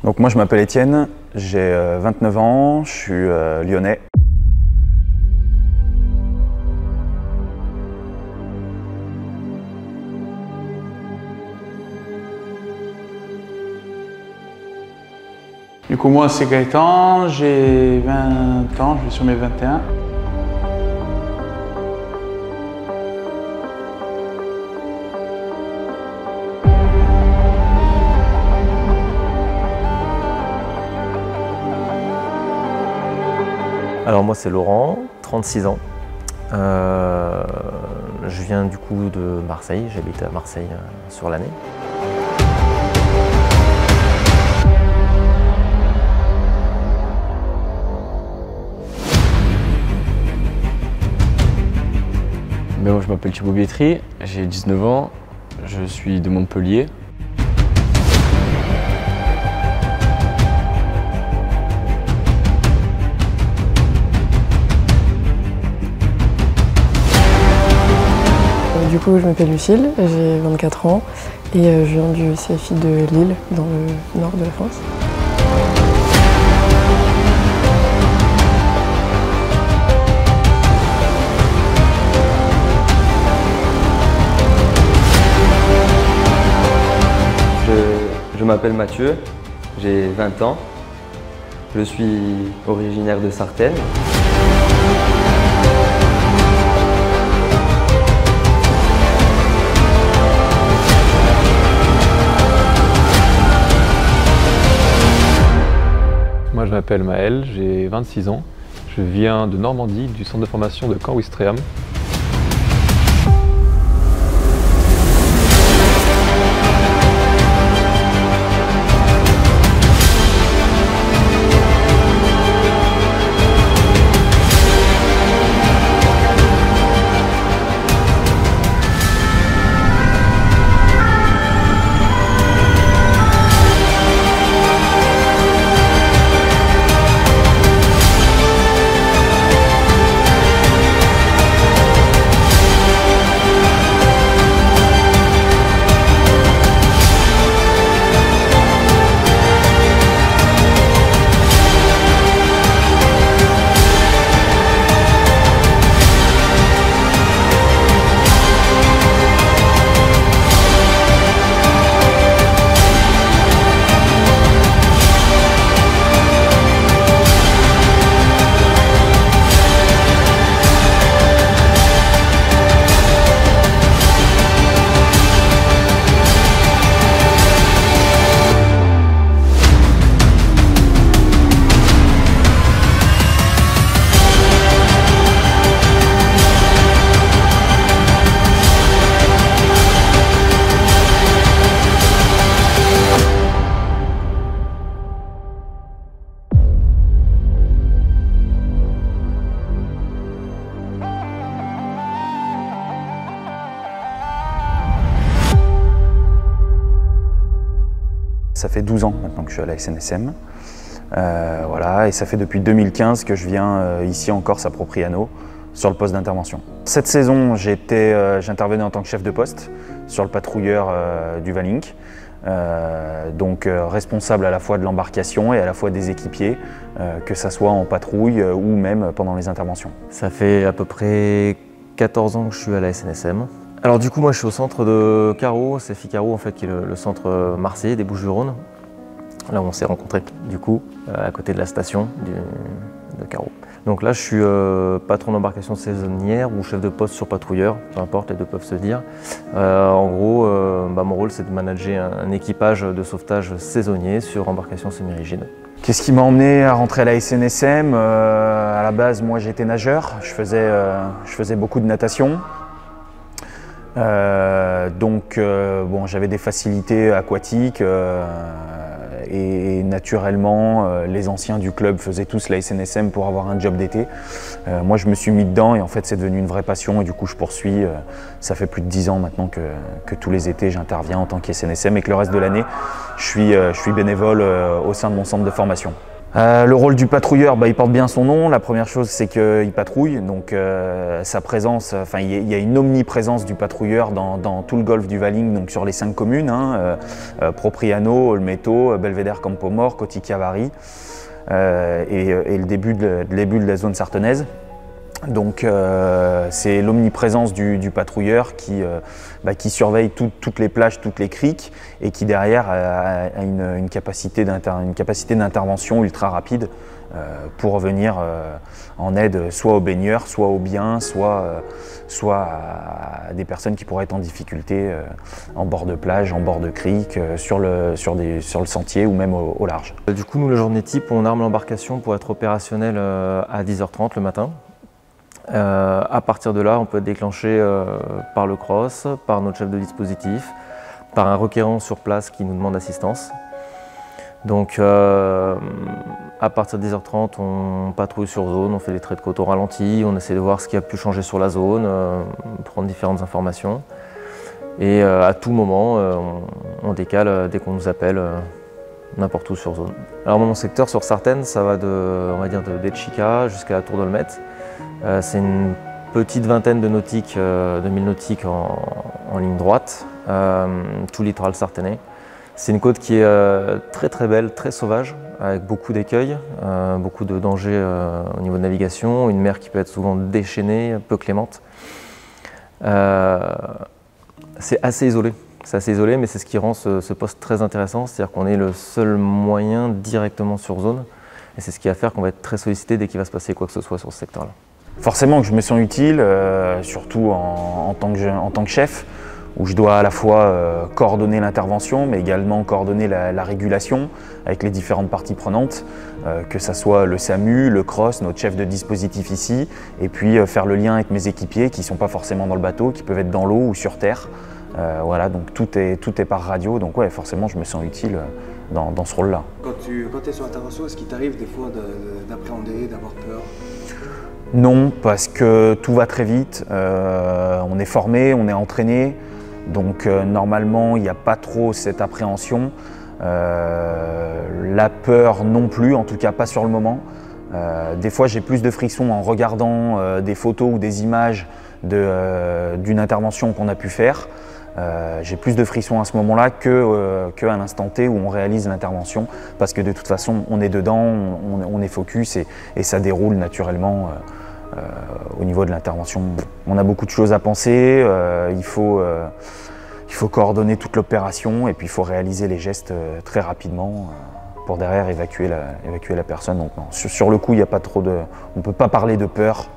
Donc moi je m'appelle Étienne, j'ai 29 ans, je suis lyonnais. Du coup moi c'est Gaëtan, j'ai 20 ans, je vais sur mes 21. Alors moi c'est Laurent, 36 ans. Je viens du coup de Marseille, j'habite à Marseille sur l'année. Moi, je m'appelle Thibaut Bietri, j'ai 19 ans, je suis de Montpellier. Du coup, je m'appelle Lucille, j'ai 24 ans et je viens du CFI de Lille, dans le nord de la France. Je m'appelle Mathieu, j'ai 20 ans, je suis originaire de Sartène. Moi je m'appelle Maël, j'ai 26 ans, je viens de Normandie, du centre de formation de Caen-Ouistreham. Ça fait 12 ans maintenant que je suis à la SNSM. Voilà, et ça fait depuis 2015 que je viens ici en Corse à Propriano sur le poste d'intervention. Cette saison, j'intervenais en tant que chef de poste sur le patrouilleur du Valink. Donc responsable à la fois de l'embarcation et à la fois des équipiers, que ça soit en patrouille ou même pendant les interventions. Ça fait à peu près 14 ans que je suis à la SNSM. Alors du coup moi je suis au centre de Carreau, CFI Carreau en fait qui est le centre marseillais des Bouches-du-Rhône. Là où on s'est rencontrés du coup, à côté de la station de Carreau. Donc là je suis patron d'embarcation saisonnière ou chef de poste sur patrouilleur, peu importe, les deux peuvent se dire. En gros, mon rôle c'est de manager un équipage de sauvetage saisonnier sur embarcation semi-rigide. Qu'est-ce qui m'a emmené à rentrer à la SNSM? À la base, moi j'étais nageur, je faisais beaucoup de natation. Bon, j'avais des facilités aquatiques et naturellement les anciens du club faisaient tous la SNSM pour avoir un job d'été. Moi je me suis mis dedans et en fait c'est devenu une vraie passion et du coup je poursuis. Ça fait plus de 10 ans maintenant que tous les étés j'interviens en tant qu'SNSM et que le reste de l'année je suis bénévole au sein de mon centre de formation. Le rôle du patrouilleur, il porte bien son nom. La première chose, c'est qu'il patrouille, donc sa présence, il y a une omniprésence du patrouilleur dans tout le golfe du Valing, donc sur les 5 communes, Propriano, Olmeto, Belvédère, Campoamor, Coty-Chiavari et le début de la zone sartenaise. Donc c'est l'omniprésence du patrouilleur qui surveille toutes les plages, toutes les criques et qui derrière a une capacité d'intervention ultra rapide pour venir en aide soit aux baigneurs, soit aux biens, soit à des personnes qui pourraient être en difficulté en bord de plage, en bord de crique, sur le sentier ou même au large. Du coup, nous, la journée type, on arme l'embarcation pour être opérationnel à 10h30 le matin. À partir de là, on peut être déclenché par le cross, par notre chef de dispositif, par un requérant sur place qui nous demande assistance. Donc à partir de 10h30, on patrouille sur zone, on fait des traits de côte au ralenti, on essaie de voir ce qui a pu changer sur la zone, prendre différentes informations. Et à tout moment, on décale dès qu'on nous appelle n'importe où sur zone. Alors mon secteur sur Sartène, ça va d'Elchica jusqu'à la Tour d'Olmet. C'est une petite vingtaine de nautiques, de 1000 nautiques en ligne droite, tout le littoral sarthénais. C'est une côte qui est très très belle, très sauvage, avec beaucoup d'écueils, beaucoup de dangers au niveau de navigation, une mer qui peut être souvent déchaînée, peu clémente. C'est assez isolé. Mais c'est ce qui rend ce poste très intéressant, c'est-à-dire qu'on est le seul moyen directement sur zone, et c'est ce qui va faire qu'on va être très sollicité dès qu'il va se passer quoi que ce soit sur ce secteur-là. Forcément que je me sens utile, surtout en tant que chef, où je dois à la fois coordonner l'intervention, mais également coordonner la régulation avec les différentes parties prenantes, que ce soit le SAMU, le CROSS, notre chef de dispositif ici, et puis faire le lien avec mes équipiers qui ne sont pas forcément dans le bateau, qui peuvent être dans l'eau ou sur terre. Voilà, donc tout est par radio, donc ouais, forcément je me sens utile dans ce rôle-là. Quand tu es sur l'intervention, est-ce qu'il t'arrive des fois d'appréhender, d'avoir peur ? Non, parce que tout va très vite, on est formé, on est entraîné, donc normalement il n'y a pas trop cette appréhension. La peur non plus, en tout cas pas sur le moment. Des fois j'ai plus de friction en regardant des photos ou des images d'une intervention qu'on a pu faire. J'ai plus de frissons à ce moment-là qu'à l'instant T où on réalise l'intervention, parce que de toute façon on est dedans, on est focus et ça déroule naturellement au niveau de l'intervention. On a beaucoup de choses à penser, il faut coordonner toute l'opération et puis il faut réaliser les gestes très rapidement pour derrière évacuer la personne. Donc non, sur le coup, il n'y a pas trop on ne peut pas parler de peur.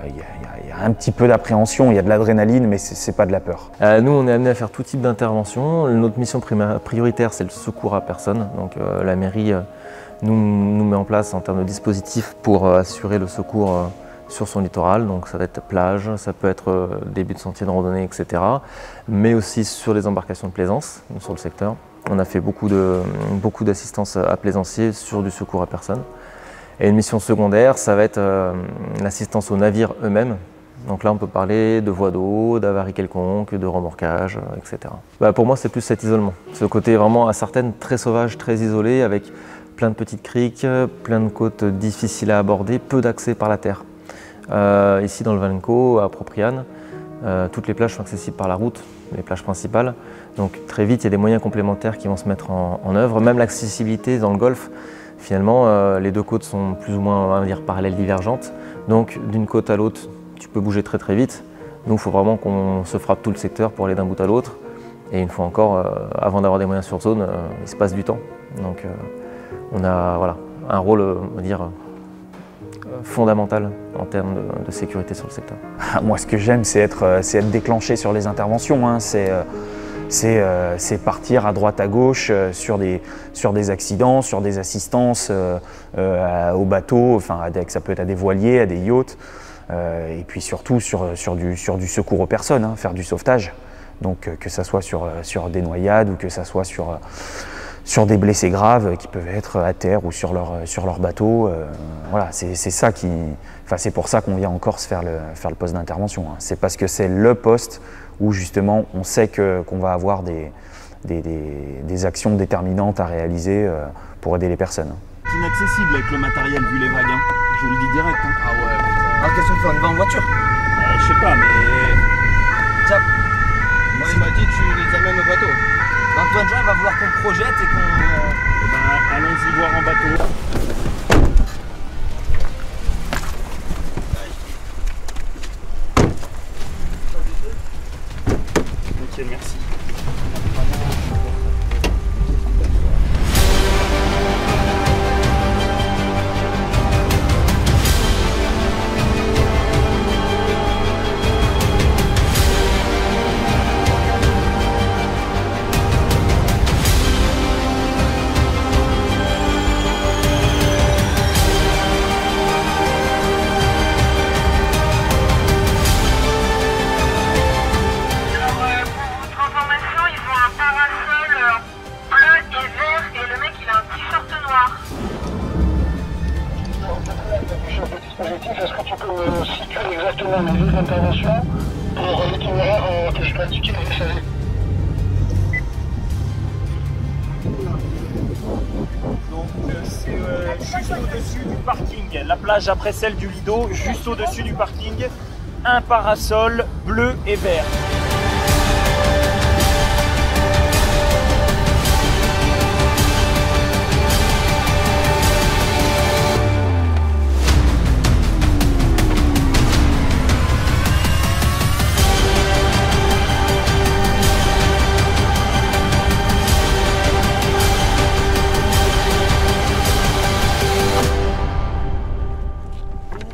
Il y a un petit peu d'appréhension, il y a de l'adrénaline, mais c'est pas de la peur. Nous, on est amené à faire tout type d'intervention. Notre mission prioritaire, c'est le secours à personne. Donc la mairie nous met en place en termes de dispositifs pour assurer le secours sur son littoral. Donc ça va être plage, ça peut être début de sentier de randonnée, etc. Mais aussi sur les embarcations de plaisance, sur le secteur. On a fait beaucoup d'assistance à plaisanciers sur du secours à personne. Et une mission secondaire, ça va être l'assistance aux navires eux-mêmes. Donc là, on peut parler de voies d'eau, d'avaries quelconques, de remorquage, etc. Pour moi, c'est plus cet isolement. Ce côté vraiment à Sartène très sauvage, très isolé, avec plein de petites criques, plein de côtes difficiles à aborder, peu d'accès par la terre. Ici, dans le Valenco, à Propriane, toutes les plages sont accessibles par la route, les plages principales. Donc très vite, il y a des moyens complémentaires qui vont se mettre en œuvre. Même l'accessibilité dans le golfe. Finalement, les deux côtes sont plus ou moins, on va dire, parallèles, divergentes. Donc, d'une côte à l'autre, tu peux bouger très très vite. Nous, il faut vraiment qu'on se frappe tout le secteur pour aller d'un bout à l'autre. Et une fois encore, avant d'avoir des moyens sur zone, il se passe du temps. Donc, on a un rôle, on va dire, fondamental en termes de sécurité sur le secteur. Moi, ce que j'aime, c'est être déclenché sur les interventions. Hein. C'est partir à droite à gauche sur des accidents, sur des assistances aux bateaux, enfin ça peut être à des voiliers, à des yachts, et puis surtout sur du secours aux personnes, hein, faire du sauvetage. Donc que ça soit sur des noyades ou que ça soit sur des blessés graves qui peuvent être à terre ou sur leur bateau. Voilà, c'est ça c'est pour ça qu'on vient en Corse faire le poste d'intervention. Hein. C'est parce que c'est le poste où justement on sait qu'on va avoir des actions déterminantes à réaliser pour aider les personnes. C'est inaccessible avec le matériel vu les vagues, hein. Je vous le dis direct. Hein. Ah ouais. Alors qu'est-ce qu'on fait? On y va en voiture? Je sais pas, mais... Tiens. Moi il m'a dit tu les amènes au bateau. Antoine Jean va vouloir qu'on projette et qu'on... Eh ben, allons-y voir en bateau. Ok, merci. Est-ce que tu peux me situer exactement les lieux d'intervention pour l'itinéraire que je dois indiquer dans les salles? Donc c'est juste au-dessus du parking, la plage après celle du Lido, juste au-dessus du parking, un parasol bleu et vert.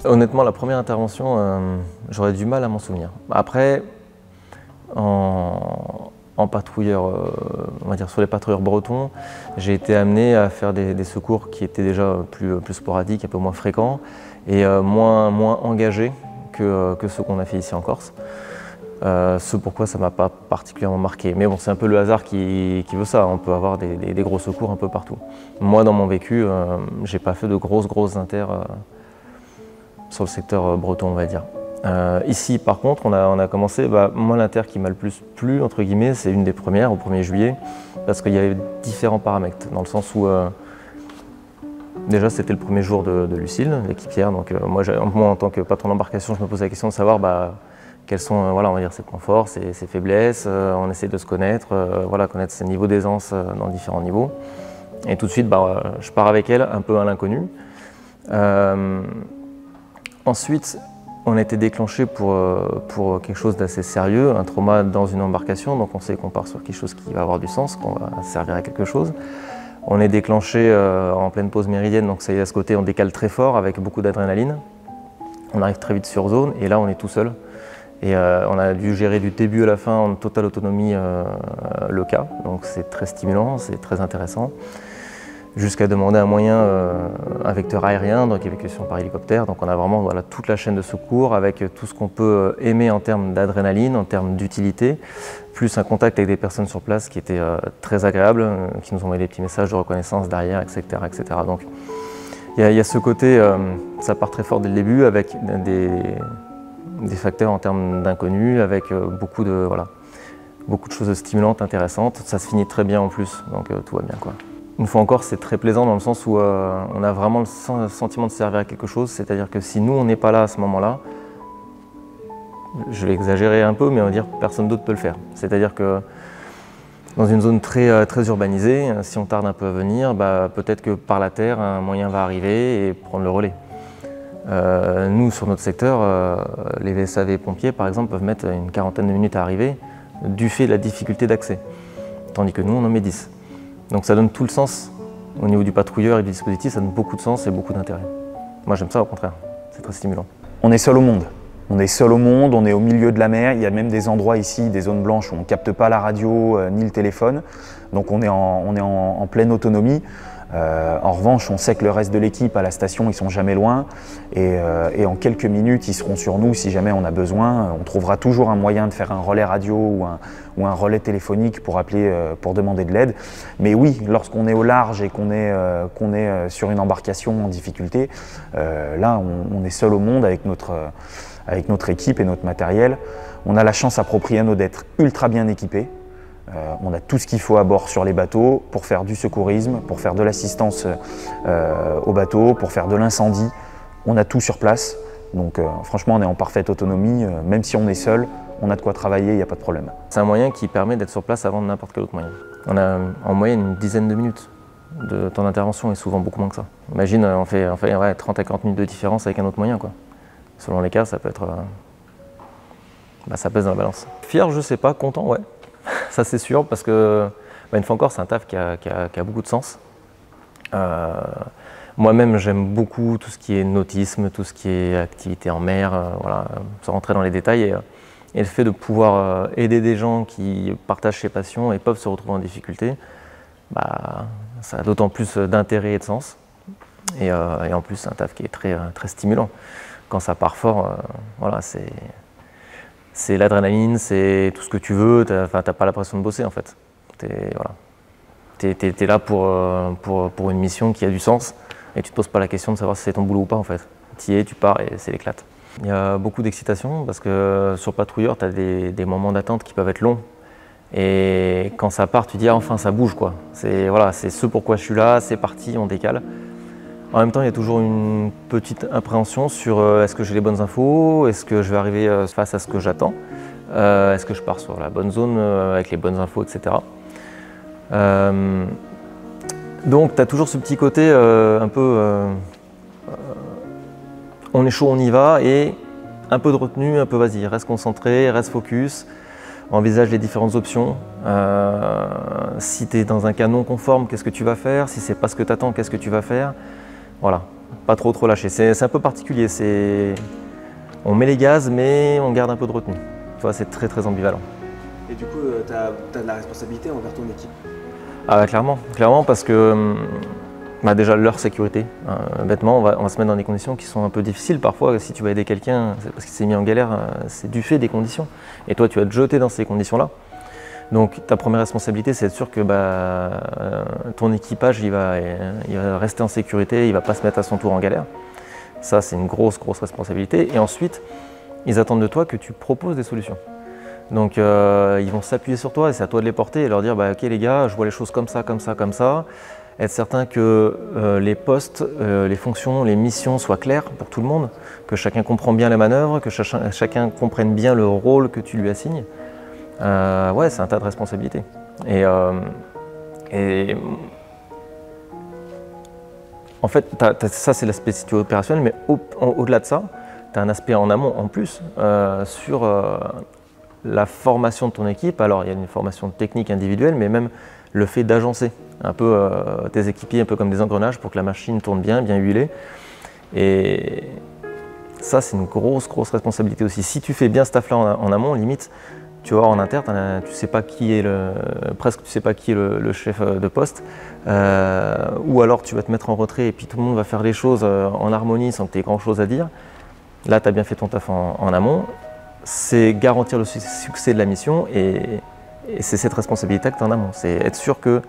Honnêtement, la première intervention, j'aurais du mal à m'en souvenir. Après, en patrouilleur, on va dire sur les patrouilleurs bretons, j'ai été amené à faire des secours qui étaient déjà plus sporadiques, un peu moins fréquents et moins engagés que ceux qu'on a fait ici en Corse. Ce pourquoi ça ne m'a pas particulièrement marqué. Mais bon, c'est un peu le hasard qui veut ça. On peut avoir des gros secours un peu partout. Moi, dans mon vécu, j'ai pas fait de grosses inter sur le secteur breton, on va dire. Ici, par contre, on a commencé, moi l'inter qui m'a le plus plu, entre guillemets, c'est une des premières, au 1er juillet, parce qu'il y avait différents paramètres, dans le sens où, déjà, c'était le premier jour de Lucille, l'équipière, donc moi, en tant que patron d'embarcation, je me posais la question de savoir quels sont, voilà, on va dire, ses points forts, ses faiblesses, on essaie de se connaître, voilà, connaître ses niveaux d'aisance dans différents niveaux. Et tout de suite, je pars avec elle, un peu à l'inconnu. Ensuite, on a été déclenché pour quelque chose d'assez sérieux, un trauma dans une embarcation, donc on sait qu'on part sur quelque chose qui va avoir du sens, qu'on va servir à quelque chose. On est déclenché en pleine pause méridienne, donc ça y est, à ce côté, on décale très fort avec beaucoup d'adrénaline. On arrive très vite sur zone et là, on est tout seul. Et on a dû gérer du début à la fin en totale autonomie le cas, donc c'est très stimulant, c'est très intéressant. Jusqu'à demander un moyen, un vecteur aérien, donc évacuation par hélicoptère. Donc on a vraiment toute la chaîne de secours avec tout ce qu'on peut aimer en termes d'adrénaline, en termes d'utilité, plus un contact avec des personnes sur place qui était très agréable, qui nous ont envoyé des petits messages de reconnaissance derrière, etc. etc. Donc il y a ce côté, ça part très fort dès le début avec des facteurs en termes d'inconnus, avec beaucoup de choses stimulantes, intéressantes. Ça se finit très bien en plus, donc tout va bien, quoi. Une fois encore, c'est très plaisant dans le sens où on a vraiment le sentiment de servir à quelque chose, c'est-à-dire que si nous, on n'est pas là à ce moment-là, je vais exagérer un peu, mais on va dire que personne d'autre peut le faire. C'est-à-dire que dans une zone très urbanisée, si on tarde un peu à venir, peut-être que par la terre, un moyen va arriver et prendre le relais. Nous, sur notre secteur, les VSAV pompiers, par exemple, peuvent mettre une quarantaine de minutes à arriver du fait de la difficulté d'accès, tandis que nous, on en met 10. Donc ça donne tout le sens au niveau du patrouilleur et du dispositif, ça donne beaucoup de sens et beaucoup d'intérêt. Moi j'aime ça au contraire, c'est très stimulant. On est seul au monde. On est seul au monde, on est au milieu de la mer. Il y a même des endroits ici, des zones blanches où on ne capte pas la radio ni le téléphone. Donc on est en pleine autonomie. En revanche, on sait que le reste de l'équipe à la station, ils sont jamais loin. Et en quelques minutes, ils seront sur nous si jamais on a besoin. On trouvera toujours un moyen de faire un relais radio ou un relais téléphonique pour appeler, pour demander de l'aide. Mais oui, lorsqu'on est au large et qu'on est sur une embarcation en difficulté, là, on est seul au monde avec notre équipe et notre matériel. On a la chance à Propriano d'être ultra bien équipé. On a tout ce qu'il faut à bord sur les bateaux pour faire du secourisme, pour faire de l'assistance au bateau, pour faire de l'incendie. On a tout sur place. Donc franchement, on est en parfaite autonomie. Même si on est seul, on a de quoi travailler, il n'y a pas de problème. C'est un moyen qui permet d'être sur place avant n'importe quel autre moyen. On a en moyenne une dizaine de minutes de temps d'intervention et souvent beaucoup moins que ça. Imagine, on fait 30 à 40 minutes de différence avec un autre moyen, quoi. Selon les cas, ça peut être... ça pèse dans la balance. Fier, je sais pas, content, ouais. Ça c'est sûr, parce que, une fois encore, c'est un taf qui a beaucoup de sens. Moi-même, j'aime beaucoup tout ce qui est nautisme, tout ce qui est activité en mer, voilà, sans rentrer dans les détails. Et le fait de pouvoir aider des gens qui partagent ces passions et peuvent se retrouver en difficulté, ça a d'autant plus d'intérêt et de sens. Et en plus, c'est un taf qui est très, très stimulant. Quand ça part fort, voilà, c'est l'adrénaline, c'est tout ce que tu veux, t'as pas l'impression de bosser en fait. T'es là pour une mission qui a du sens et tu te poses pas la question de savoir si c'est ton boulot ou pas en fait. Tu y es, tu pars et c'est l'éclate. Il y a beaucoup d'excitation parce que sur patrouilleur, tu as des moments d'attente qui peuvent être longs. Et quand ça part, tu dis ah, enfin ça bouge quoi. C'est ce pourquoi je suis là, c'est parti, on décale. En même temps, il y a toujours une petite appréhension sur est-ce que j'ai les bonnes infos, est-ce que je vais arriver face à ce que j'attends, est-ce que je pars sur la bonne zone avec les bonnes infos, etc. Donc tu as toujours ce petit côté un peu on est chaud, on y va, et un peu de retenue, un peu vas-y, reste concentré, reste focus, envisage les différentes options. Si tu es dans un cas non conforme, qu'est-ce que tu vas faire? Si c'est pas ce que tu attends, qu'est-ce que tu vas faire? Voilà, pas trop lâcher. C'est un peu particulier, on met les gaz, mais on garde un peu de retenue. Tu vois, c'est très très ambivalent. Et du coup, tu as de la responsabilité envers ton équipe? Ah, clairement, parce que déjà leur sécurité, bêtement, on va se mettre dans des conditions qui sont un peu difficiles parfois. Si tu vas aider quelqu'un, c'est parce qu'il s'est mis en galère, c'est du fait des conditions. Et toi, tu vas te jeter dans ces conditions-là. Donc ta première responsabilité, c'est d'être sûr que ton équipage il va rester en sécurité, il ne va pas se mettre à son tour en galère. Ça, c'est une grosse responsabilité. Et ensuite, ils attendent de toi que tu proposes des solutions. Donc ils vont s'appuyer sur toi et c'est à toi de les porter et leur dire ok les gars, je vois les choses comme ça. Être certain que les postes, les fonctions, les missions soient claires pour tout le monde, que chacun comprend bien les manœuvres, que chacun comprenne bien le rôle que tu lui assignes. Ouais, c'est un tas de responsabilités. Et en fait, ça c'est l'aspect opérationnel, mais au-delà de ça, tu as un aspect en amont en plus sur la formation de ton équipe. Alors il y a une formation technique individuelle, mais même le fait d'agencer un peu tes équipiers, un peu comme des engrenages pour que la machine tourne bien huilée. Et ça, c'est une grosse responsabilité aussi. Si tu fais bien ce taf-là en amont, limite, tu vois, en inter, tu sais pas qui est le chef de poste, ou alors tu vas te mettre en retrait et puis tout le monde va faire les choses en harmonie sans que tu aies grand-chose à dire. Là, tu as bien fait ton taf en amont. C'est garantir le succès de la mission et c'est cette responsabilité que tu as en amont. C'est être sûr que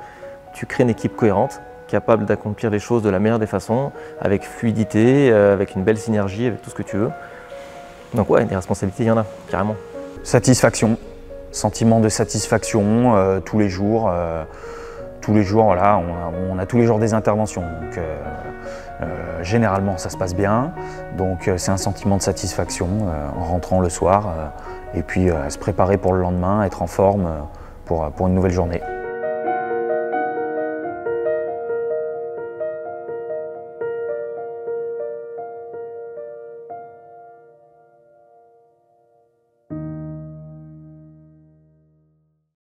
tu crées une équipe cohérente, capable d'accomplir les choses de la meilleure des façons, avec fluidité, avec une belle synergie, avec tout ce que tu veux. Donc ouais, des responsabilités, il y en a, carrément. Satisfaction, sentiment de satisfaction tous les jours. Voilà, on a tous les jours des interventions. Donc, généralement, ça se passe bien. Donc, c'est un sentiment de satisfaction en rentrant le soir. Et puis, se préparer pour le lendemain, être en forme pour une nouvelle journée.